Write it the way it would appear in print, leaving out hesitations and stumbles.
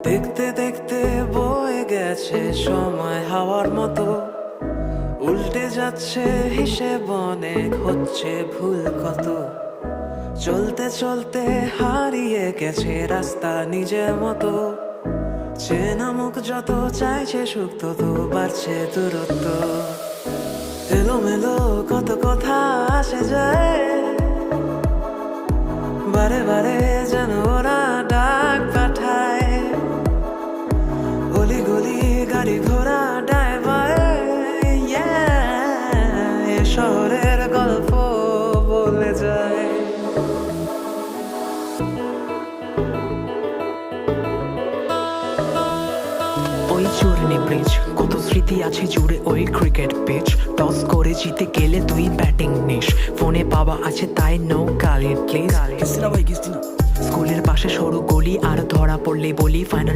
দেখতে দেখতে বয়ে গেছে সময় হাওয়ার মতো, উল্টে যাচ্ছে হিসেব অনেক, হচ্ছে ভুল কত। চলতে চলতে হারিয়ে গেছে রাস্তা নিজের মতো, চেনা মুখ যত চাইছে সুখ তত বাড়ছে দূরত্ব। এলোমেলো কত কথা আসে যায়, বারে বারে যেন ওরা ডাক পাঠায়। অলি গলি গাড়ি ঘোড়া ডায় বায়, এ শহরের গল্প বলে যায়। ওই চূর্ণী ব্রিজ, কত স্মৃতি আছে জুড়ে ওই ক্রিকেট পিচ। টস করে জিতে গেলে তুই ব্যাটিং নিস, ফোনে পাওয়া আছে তাই নো কালির প্লিজ। স্কুলের পাশে সরু গলি আর ধরা পড়লে বলি ফাইনাল